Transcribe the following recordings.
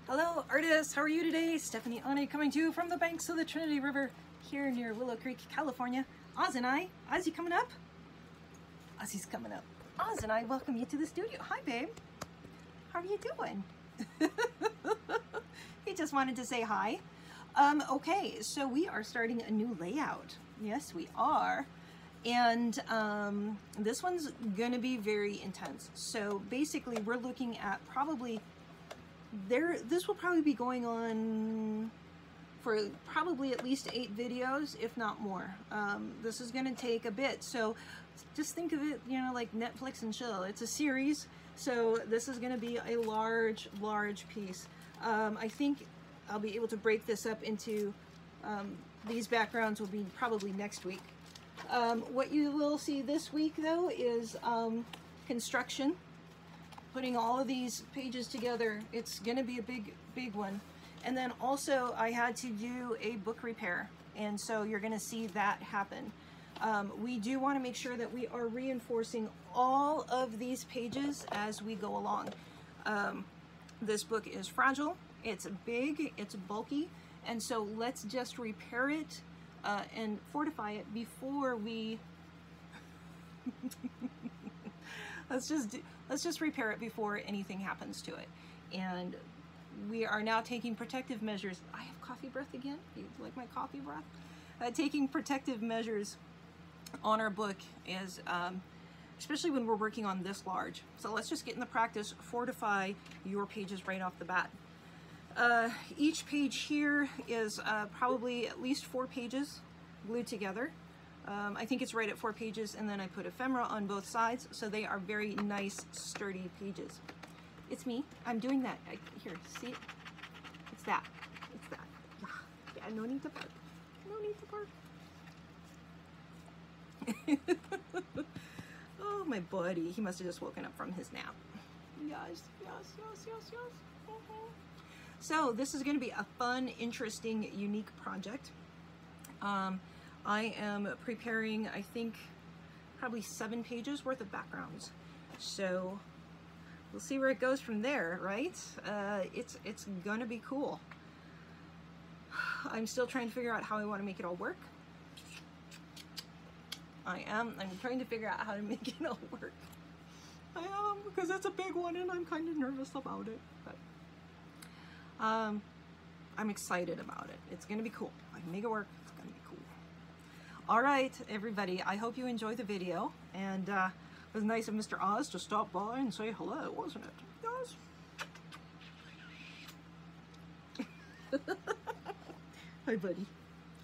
Hello artists, how are you today? Stephanie Aune coming to you from the banks of the Trinity River here near Willow Creek, California. Oz and I, Ozzy coming up? Ozzy's coming up. Oz and I welcome you to the studio. Hi babe, how are you doing? He just wanted to say hi. Okay, so we are starting a new layout. Yes, we are. And this one's gonna be very intense. So basically we're looking at probably this will probably be going on for probably at least 8 videos, if not more. This is gonna take a bit, so just think of it, you know, like Netflix and chill. It's a series, so this is gonna be a large piece. I think I'll be able to break this up into these backgrounds will be probably next week. What you will see this week though is construction. Putting all of these pages together, it's gonna be a big one. And then also I had to do a book repair, and so you're gonna see that happen. We do want to make sure that we are reinforcing all of these pages as we go along. This book is fragile, it's big, it's bulky, and so let's just repair it and fortify it before we let's just repair it before anything happens to it. And we are now taking protective measures. I have coffee breath again. You like my coffee breath? Taking protective measures on our book is, especially when we're working on this large. So let's just get in the practice, fortify your pages right off the bat. Each page here is probably at least 4 pages glued together. I think it's right at 4 pages, and then I put ephemera on both sides, so they are very nice, sturdy pages. It's me. I'm doing that. Here, see it? It's that. It's that. Yeah, no need to bark. No need to bark. Oh, my buddy. He must have just woken up from his nap. Yes. So this is going to be a fun, interesting, unique project. I am preparing, I think, probably 7 pages worth of backgrounds. So we'll see where it goes from there, right? It's gonna be cool. I'm still trying to figure out how I want to make it all work. I'm trying to figure out how to make it all work. I am, because it's a big one and I'm kind of nervous about it. But I'm excited about it. It's gonna be cool. I can make it work. It's gonna be cool. All right, everybody, I hope you enjoyed the video, and it was nice of Mr. Oz to stop by and say hello, wasn't it? Yes. Hi, buddy.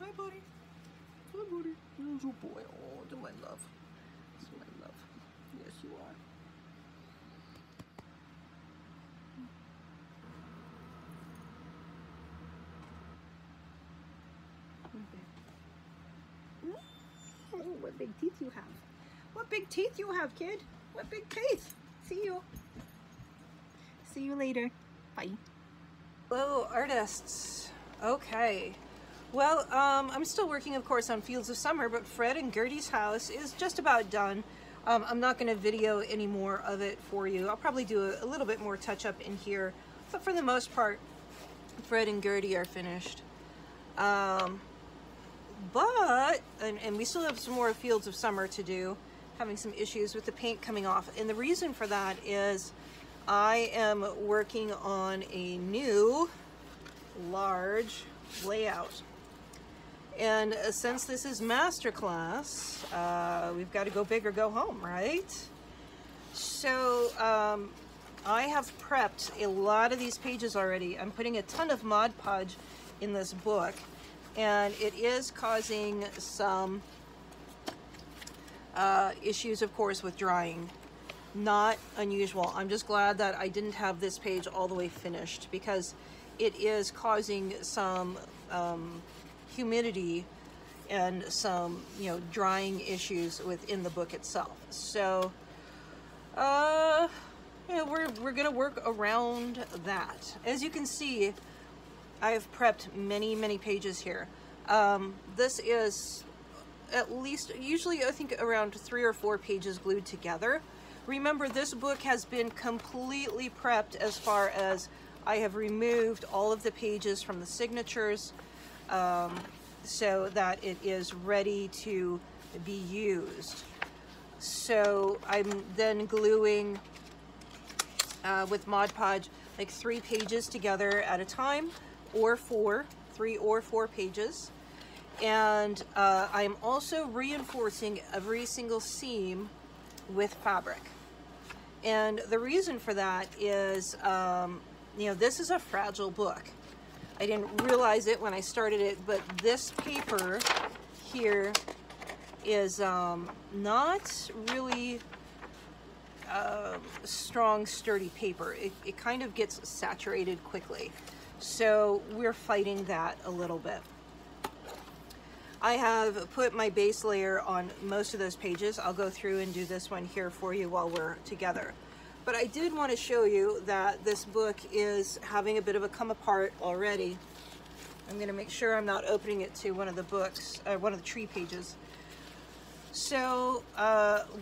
Hi, buddy. Hi, buddy. There's your boy. Oh, to my love. To my love. Yes, you are. Oh, what big teeth you have. What big teeth you have, kid. What big teeth. See you. See you later. Bye. Hello, artists. Okay. Well, I'm still working, of course, on Fields of Summer, but Fred and Gertie's house is just about done. I'm not going to video any more of it for you. I'll probably do a little bit more touch-up in here, but for the most part, Fred and Gertie are finished. But we still have some more Fields of Summer to do, having some issues with the paint coming off. And the reason for that is I am working on a new large layout. And since this is Masterclass, we've got to go big or go home, right? So I have prepped a lot of these pages already. I'm putting a ton of Mod Podge in this book, and it is causing some issues, of course, with drying. Not unusual. I'm just glad that I didn't have this page all the way finished, because it is causing some humidity and some, you know, drying issues within the book itself. So yeah, we're gonna work around that. As you can see, I have prepped many pages here. This is at least, usually I think around 3 or 4 pages glued together. Remember, this book has been completely prepped as far as I have removed all of the pages from the signatures so that it is ready to be used. So I'm then gluing with Mod Podge like 3 pages together at a time, or 3 or 4 pages. And I'm also reinforcing every single seam with fabric. And the reason for that is, you know, this is a fragile book. I didn't realize it when I started it, but this paper here is not really strong, sturdy paper. It kind of gets saturated quickly. So we're fighting that a little bit. I have put my base layer on most of those pages. I'll go through and do this one here for you while we're together. But I did want to show you that this book is having a bit of a come apart already. I'm going to make sure I'm not opening it to one of the books, one of the tree pages. So,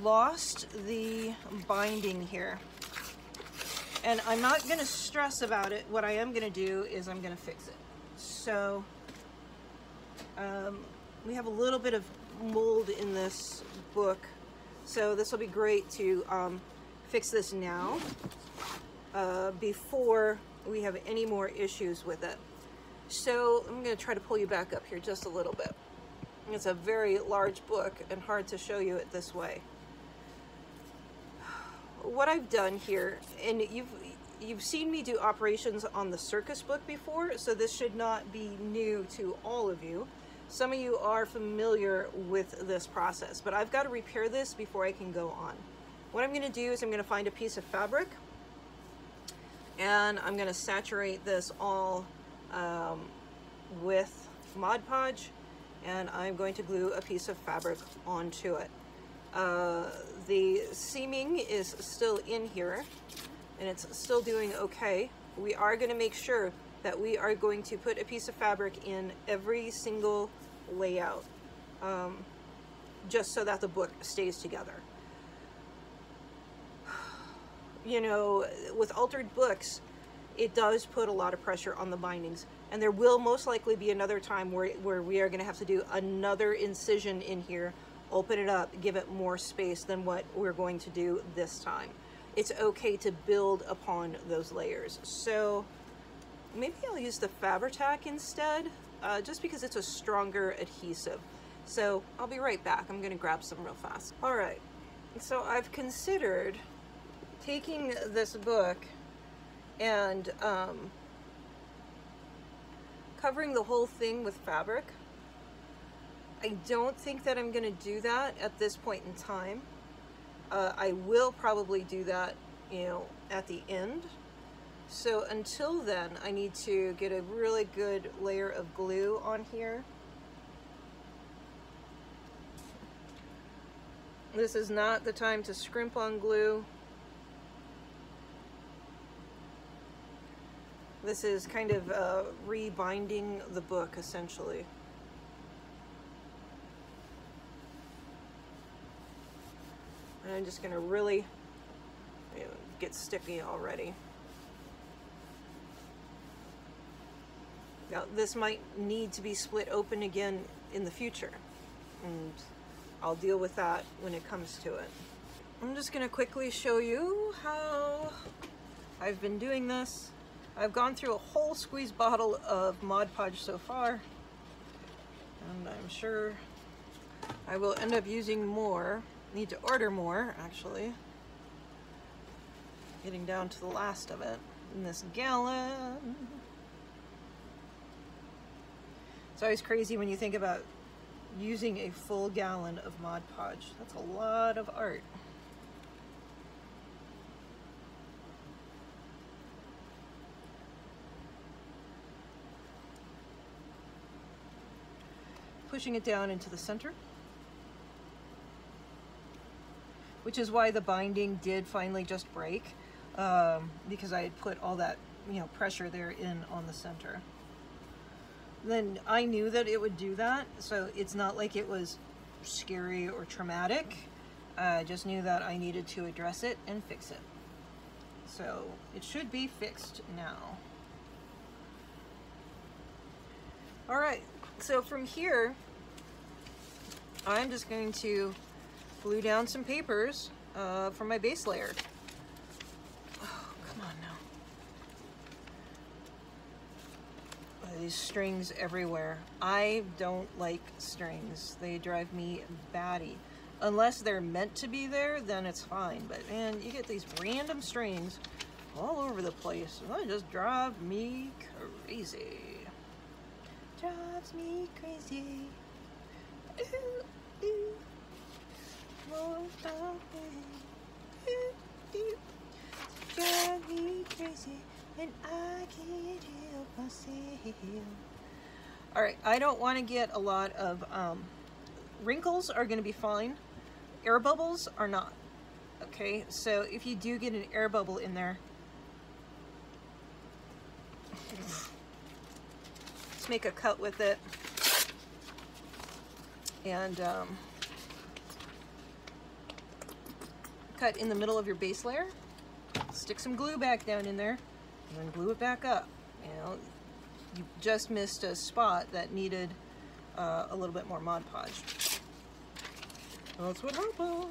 lost the binding here. And I'm not going to stress about it. What I am going to do is I'm going to fix it. So, we have a little bit of mold in this book, so this will be great to fix this now before we have any more issues with it. So I'm going to try to pull you back up here just a little bit. It's a very large book and hard to show you it this way. What I've done here, and you've seen me do operations on the circus book before, so this should not be new to all of you. Some of you are familiar with this process, but I've got to repair this before I can go on. What I'm going to do is I'm going to find a piece of fabric, and I'm going to saturate this all with Mod Podge, and I'm going to glue a piece of fabric onto it. The seaming is still in here, and it's still doing okay. We are going to make sure that we are going to put a piece of fabric in every single layout, just so that the book stays together. You know, with altered books, it does put a lot of pressure on the bindings, and there will most likely be another time where we are going to have to do another incision in here, open it up, give it more space than what we're going to do this time. It's okay to build upon those layers. So maybe I'll use the Fabri-Tac instead, just because it's a stronger adhesive. So I'll be right back. I'm going to grab some real fast. All right, so I've considered taking this book and covering the whole thing with fabric. I don't think that I'm going to do that at this point in time. I will probably do that, you know, at the end. So until then, I need to get a really good layer of glue on here. This is not the time to scrimp on glue. This is kind of rebinding the book, essentially. And I'm just going to really, you know, get sticky already. Now, this might need to be split open again in the future, and I'll deal with that when it comes to it. I'm just going to quickly show you how I've been doing this. I've gone through a whole squeeze bottle of Mod Podge so far, and I'm sure I will end up using more. Need to order more, actually. Getting down to the last of it in this gallon. It's always crazy when you think about using a full gallon of Mod Podge. That's a lot of art. Pushing it down into the center, which is why the binding did finally just break, because I had put all that, you know, pressure there in on the center. Then I knew that it would do that, so it's not like it was scary or traumatic. I just knew that I needed to address it and fix it. So it should be fixed now. All right, so from here, I'm just going to glue down some papers for my base layer. Oh, come on now. Oh, these strings everywhere. I don't like strings. They drive me batty. Unless they're meant to be there, then it's fine. But man, you get these random strings all over the place. That just drives me crazy. Drives me crazy. Ooh, ooh. Won't stop me. Ooh, ooh. Drive me crazy, and I can't help myself. All right, I don't want to get a lot of wrinkles. Are going to be fine. Air bubbles are not. Okay, so if you do get an air bubble in there, let's make a cut with it, and cut in the middle of your base layer. Stick some glue back down in there, and then glue it back up. You know, you just missed a spot that needed a little bit more Mod Podge. That's what happened.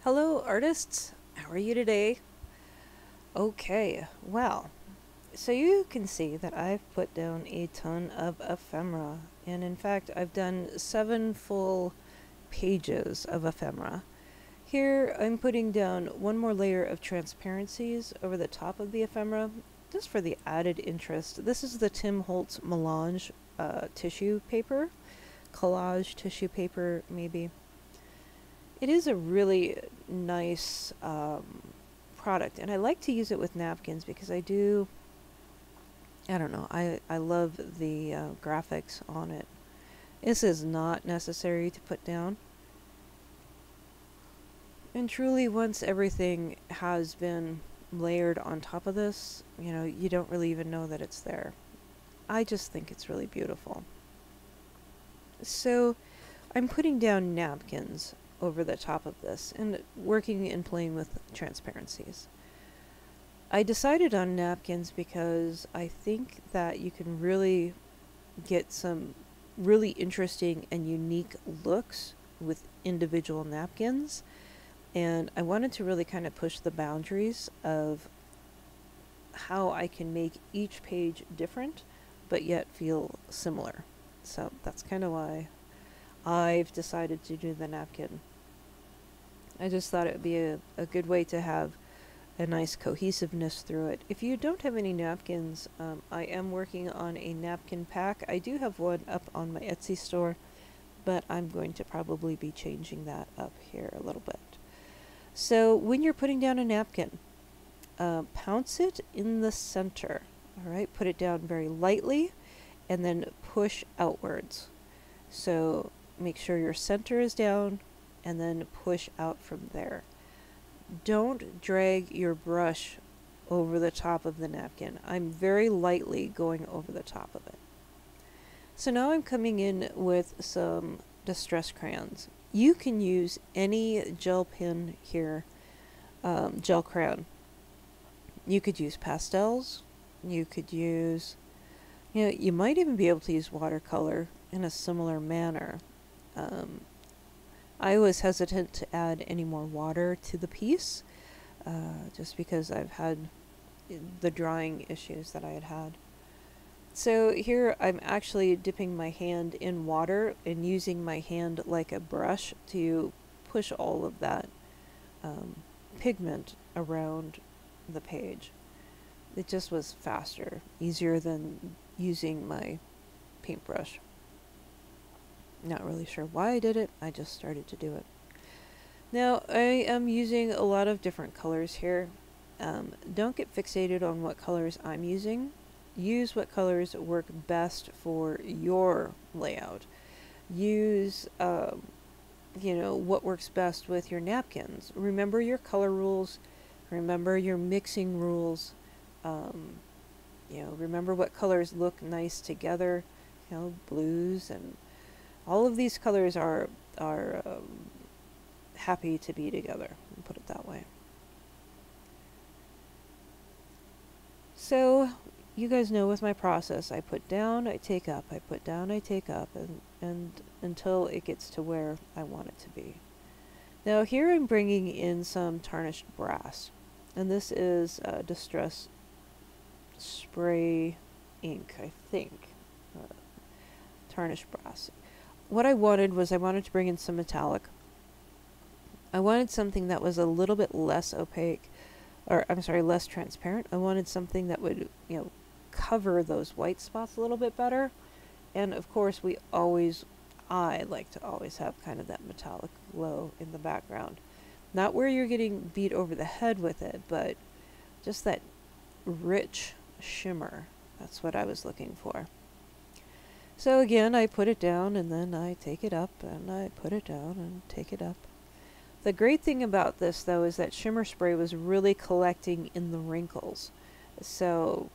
Hello artists, how are you today? Okay, well, so you can see that I've put down a ton of ephemera, and in fact I've done 7 full pages of ephemera. Here I'm putting down one more layer of transparencies over the top of the ephemera, just for the added interest. This is the Tim Holtz Melange tissue paper, collage tissue paper maybe. It is a really nice product, and I like to use it with napkins because I don't know, I love the graphics on it. This is not necessary to put down. And truly, once everything has been layered on top of this, you know, you don't really even know that it's there. I just think it's really beautiful. So I'm putting down napkins over the top of this and working and playing with transparencies. I decided on napkins because I think that you can really get some really interesting and unique looks with individual napkins, and I wanted to really kind of push the boundaries of how I can make each page different but yet feel similar. So that's kind of why I've decided to do the napkin. I just thought it would be a good way to have a nice cohesiveness through it. If you don't have any napkins, I am working on a napkin pack. I do have one up on my Etsy store, but I'm going to probably be changing that up here a little bit. So when you're putting down a napkin, pounce it in the center. All right, put it down very lightly and then push outwards. So make sure your center is down and then push out from there. Don't drag your brush over the top of the napkin. I'm very lightly going over the top of it. So now I'm coming in with some distress crayons. You can use any gel pen here, gel crayon. You could use pastels. You could use, you know, you might even be able to use watercolor in a similar manner. I was hesitant to add any more water to the piece, just because I've had the drying issues that I had had. So here I'm actually dipping my hand in water and using my hand like a brush to push all of that pigment around the page. It just was faster, easier than using my paintbrush. Not really sure why I did it, I just started to do it. Now I am using a lot of different colors here. Don't get fixated on what colors I'm using. Use what colors work best for your layout. Use you know, what works best with your napkins. Remember your color rules, remember your mixing rules. You know, remember what colors look nice together. You know, blues and all of these colors are happy to be together. I'll put it that way. So you guys know with my process, I put down, I take up, I put down, I take up, and until it gets to where I want it to be. Now here I'm bringing in some tarnished brass, and this is Distress Spray ink, I think. Tarnished brass. What I wanted was I wanted to bring in some metallic. I wanted something that was a little bit less opaque, or I'm sorry, less transparent. I wanted something that would, you know, cover those white spots a little bit better. And of course, I like to always have kind of that metallic glow in the background. Not where you're getting beat over the head with it, but just that rich shimmer. That's what I was looking for. So again, I put it down and then I take it up and I put it down and take it up. The great thing about this though is that shimmer spray was really collecting in the wrinkles. So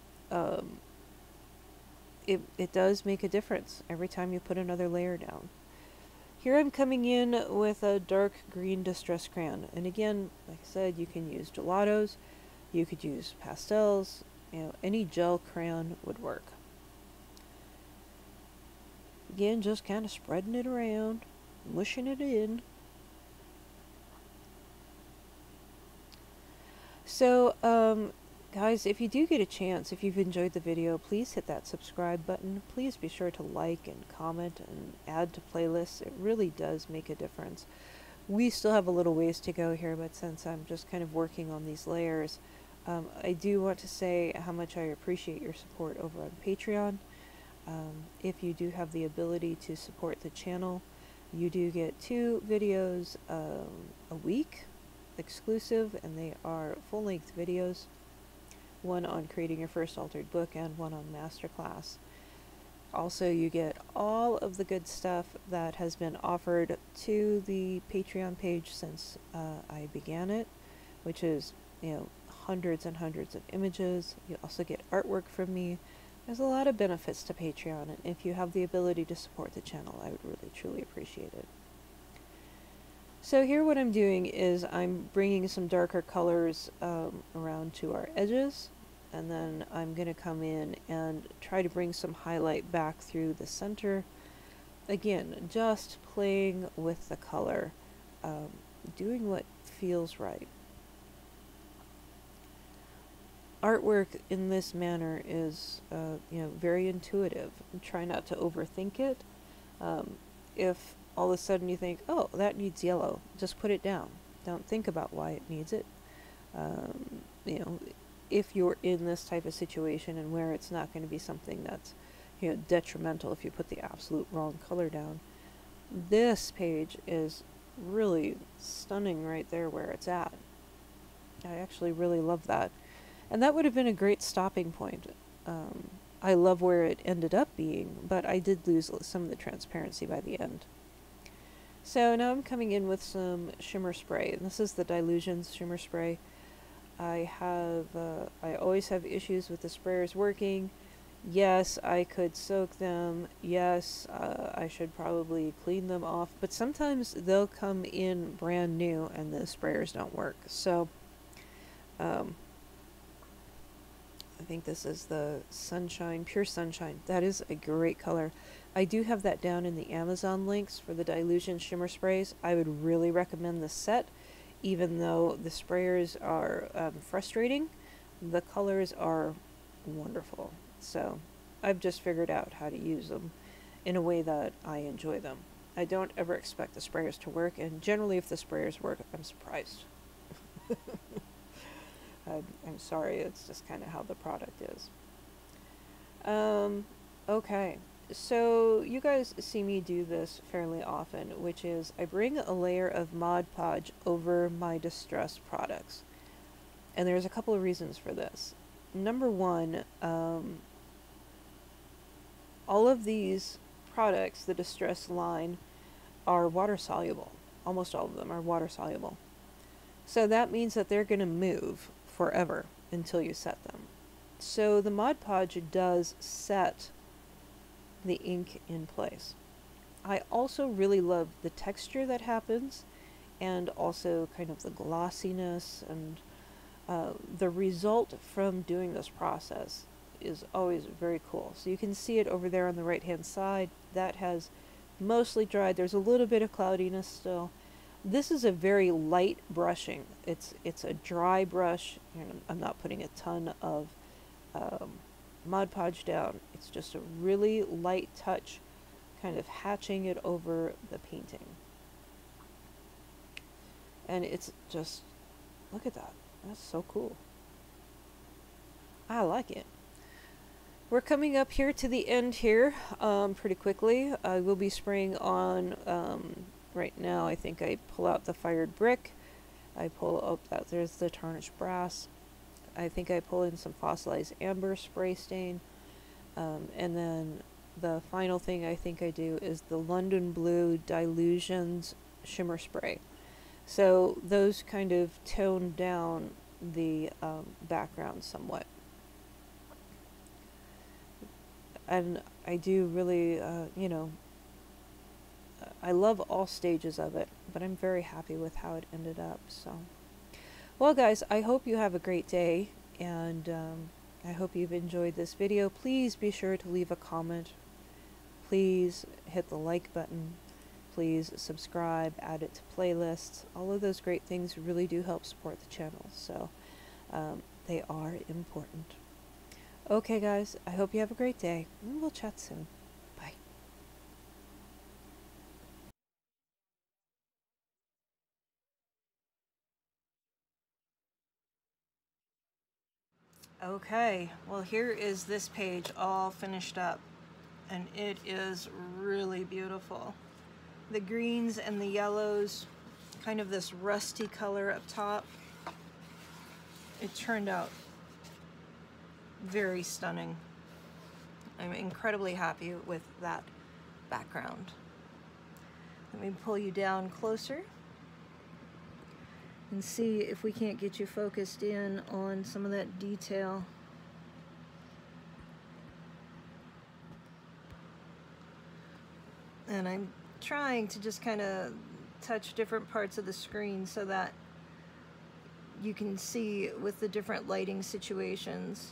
it does make a difference every time you put another layer down. Here I'm coming in with a dark green distress crayon. And again, like I said, you can use gelatos, you could use pastels, you know, any gel crayon would work. Again, just kind of spreading it around, mushing it in. So, guys, if you do get a chance, if you've enjoyed the video, please hit that subscribe button. Please be sure to like and comment and add to playlists. It really does make a difference. We still have a little ways to go here, but since I'm just kind of working on these layers, I do want to say how much I appreciate your support over on Patreon. If you do have the ability to support the channel, you do get 2 videos a week, exclusive, and they are full-length videos. One on creating your first altered book and one on Masterclass. Also, you get all of the good stuff that has been offered to the Patreon page since I began it, which is, you know, hundreds and hundreds of images. You also get artwork from me. There's a lot of benefits to Patreon, and if you have the ability to support the channel, I would really truly appreciate it. So here what I'm doing is I'm bringing some darker colors around to our edges, and then I'm going to come in and try to bring some highlight back through the center. Again, just playing with the color, doing what feels right. Artwork in this manner is, you know, very intuitive. Try not to overthink it. If all of a sudden you think, oh, that needs yellow, just put it down. Don't think about why it needs it. You know, if you're in this type of situation and where it's not going to be something that's, you know, detrimental if you put the absolute wrong color down, this page is really stunning right there where it's at. I actually really love that. And that would have been a great stopping point. I love where it ended up being, but I did lose some of the transparency by the end. So now I'm coming in with some shimmer spray, and this is the Dilutions shimmer spray. I always have issues with the sprayers working. Yes, I could soak them. Yes, I should probably clean them off, but sometimes they'll come in brand new and the sprayers don't work. So, I think this is the Sunshine, Pure Sunshine. That is a great color. I do have that down in the Amazon links for the Dilution shimmer sprays. I would really recommend the set, even though the sprayers are frustrating. The colors are wonderful. So I've just figured out how to use them in a way that I enjoy them. I don't ever expect the sprayers to work, and generally if the sprayers work, I'm surprised. I'm sorry, it's just kind of how the product is. Okay, so you guys see me do this fairly often, which is I bring a layer of Mod Podge over my distressed products. And there's a couple of reasons for this. Number one, all of these products, the distress line, are water soluble. Almost all of them are water soluble. So that means that they're going to move forever until you set them. So the Mod Podge does set the ink in place. I also really love the texture that happens, and also kind of the glossiness, and the result from doing this process is always very cool. So you can see it over there on the right hand side. That has mostly dried. There's a little bit of cloudiness still. This is a very light brushing. It's a dry brush, and I'm not putting a ton of Mod Podge down. It's just a really light touch, kind of hatching it over the painting. And it's just, look at that. That's so cool. I like it. We're coming up here to the end here pretty quickly. I will be spraying on, right now I think I pull out the fired brick. I pull up that, there's the tarnished brass. I think I pull in some fossilized amber spray stain. And then the final thing I think I do is the London Blue Dilutions shimmer spray. So those kind of tone down the background somewhat. And I do really, you know, I love all stages of it, but I'm very happy with how it ended up. So, well guys, I hope you have a great day, and I hope you've enjoyed this video. Please be sure to leave a comment. Please hit the like button. Please subscribe, add it to playlists. All of those great things really do help support the channel, so they are important. Okay guys, I hope you have a great day, and we'll chat soon. Bye. Okay, well here is this page all finished up, and it is really beautiful. The greens and the yellows, kind of this rusty color up top. It turned out very stunning. I'm incredibly happy with that background. Let me pull you down closer and see if we can't get you focused in on some of that detail. And I'm trying to just kind of touch different parts of the screen so that you can see with the different lighting situations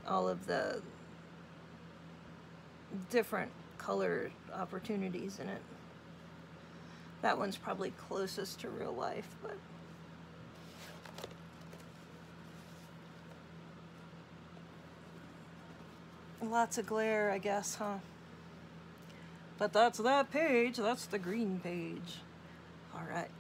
all of the different color opportunities in it. That one's probably closest to real life, but lots of glare, I guess, huh? But that's that page. That's the green page. All right.